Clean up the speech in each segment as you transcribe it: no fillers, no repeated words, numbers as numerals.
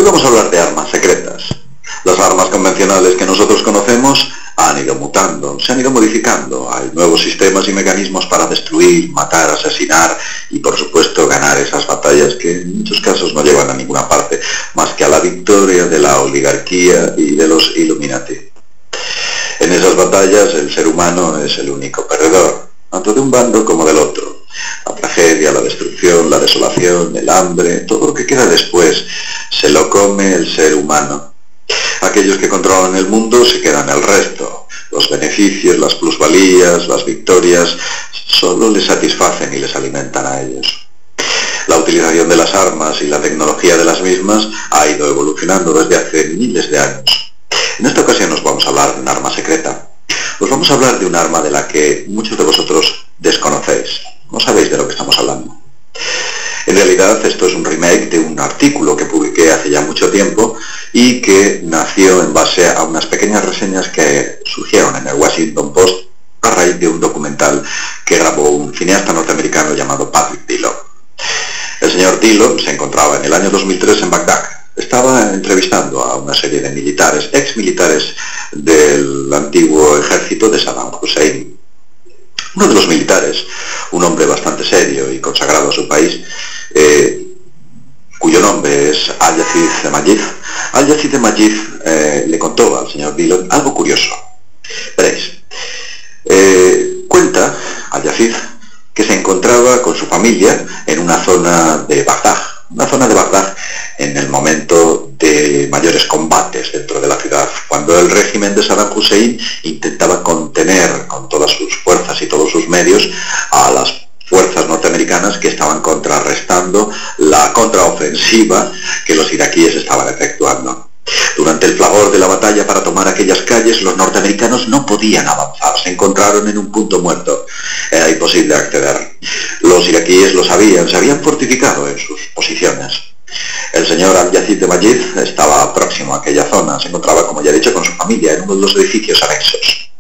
Hoy vamos a hablar de armas secretas. Las armas convencionales que nosotros conocemos han ido mutando, se han ido modificando. Hay nuevos sistemas y mecanismos para destruir, matar, asesinar y por supuesto ganar esas batallas que en muchos casos no llevan a ninguna parte más que a la victoria de la oligarquía y de los Illuminati. En esas batallas el ser humano es el único perdedor, tanto de un bando como del otro. La tragedia, la destrucción, la desolación, el hambre, todo lo que queda después se lo come el ser humano. Aquellos que controlan el mundo se quedan el resto. Los beneficios, las plusvalías, las victorias, solo les satisfacen y les alimentan a ellos. La utilización de las armas y la tecnología de las mismas ha ido evolucionando desde hace miles de años. En esta ocasión nos vamos a hablar de un arma secreta. Os vamos a hablar de un arma de la que muchos de vosotros desconocéis. No sabéis de lo que estamos hablando. En realidad esto es un remake de un artículo que publiqué hace ya mucho tiempo y que nació en base a unas pequeñas reseñas que surgieron en el Washington Post a raíz de un documental que grabó un cineasta norteamericano llamado Patrick Dillon. El señor Dillon se encontraba en el año 2003 en Bagdad. Estaba entrevistando a una serie de militares, exmilitares del antiguo ejército de Saddam Hussein. Uno de los militares, un hombre bastante serio y consagrado a su país, cuyo nombre es Al-Yazid de Majid. Al-Yazid de Majid le contó al señor Dillon algo curioso. Veréis, cuenta Al-Yazid que se encontraba con su familia en una zona de Bagdad, en el momento de mayores combates dentro de la ciudad, cuando el régimen de Saddam Hussein intentaba contener con todas sus fuerzas y todos sus medios a las fuerzas norteamericanas que estaban contrarrestando la contraofensiva que los iraquíes estaban efectuando. Durante el fragor de la batalla para tomar aquellas calles, los norteamericanos no podían avanzar, se encontraron en un punto muerto, era imposible acceder. Los iraquíes lo sabían, se habían fortificado en sus posiciones. El señor Al-Yazid de Majid estaba próximo a aquella zona, se encontraba, como ya he dicho, con su familia en uno de los edificios anexos.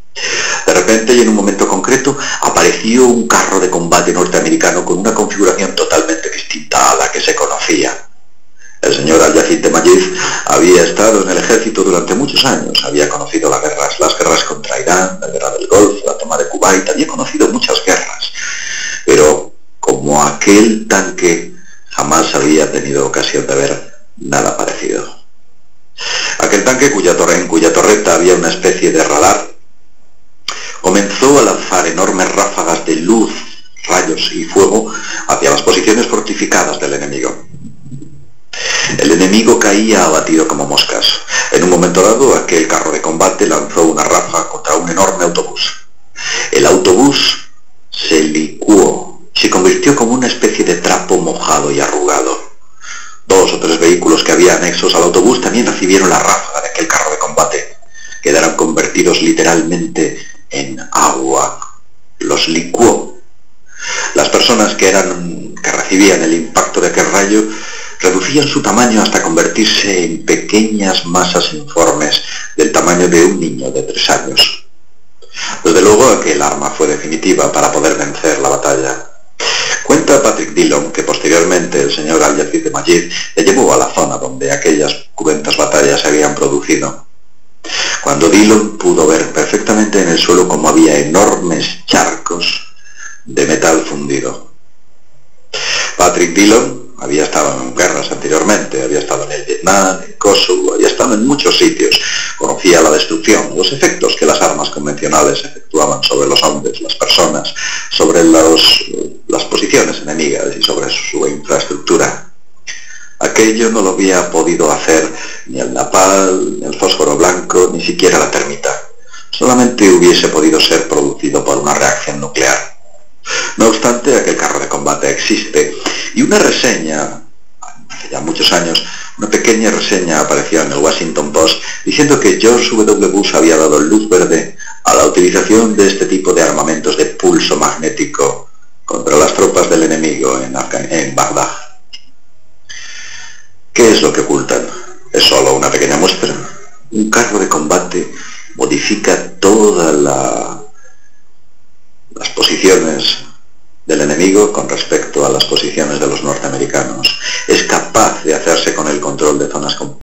De repente y en un momento concreto apareció un carro de combate norteamericano con una configuración totalmente distinta a la que se conocía. El señor Al-Yazid de Majid había estado en el ejército durante muchos años, había conocido las guerras contra Irán, la guerra del Golfo, la toma de Kuwait, había conocido muchas guerras, pero como aquel tanque jamás había tenido ocasión de ver nada parecido. Aquel tanque en cuya torreta había una especie de radar comenzó a lanzar enormes ráfagas de luz, rayos y fuego hacia las posiciones fortificadas del enemigo. El enemigo caía abatido como moscas. En un momento dado, aquel carro de combate lanzó una ráfaga contra un enorme autobús. El autobús se licuó, se convirtió como una especie de trapo mojado y arrugado. 2 o 3 vehículos que había anexos al autobús también recibieron la ráfaga de aquel carro de combate. Quedaron convertidos literalmente en agua. Los licuó. Las personas que recibían el impacto de aquel rayo reducían su tamaño hasta convertirse en pequeñas masas informes del tamaño de un niño de 3 años. Desde luego aquel arma fue definitiva para poder vencer la batalla. Cuenta Patrick Dillon que posteriormente el señor Al-Yazid de Majid le llevó a la zona donde aquellas cruentas batallas se habían producido. Cuando Dillon pudo ver perfectamente en el suelo como había enormes charcos de metal fundido. Patrick Dillon había estado en guerras anteriormente, había estado en el Vietnam, en Kosovo, había estado en muchos sitios, conocía la destrucción, los efectos que las armas convencionales efectuaban sobre los hombres, las personas, sobre las posiciones enemigas y sobre su infraestructura. Aquello no lo había podido hacer ni el napalm, ni el fósforo blanco, ni siquiera la termita. Solamente hubiese podido ser producido por una reacción nuclear. No obstante, aquel carro de combate existe y una reseña, hace ya muchos años, una pequeña reseña apareció en el Washington Post diciendo que George W. Bush había dado luz verde a la utilización de este tipo de armamentos de pulso magnético contra las tropas del enemigo en Bagdad. ¿Qué es lo que ocultan? Es solo una pequeña muestra. Un carro de combate modifica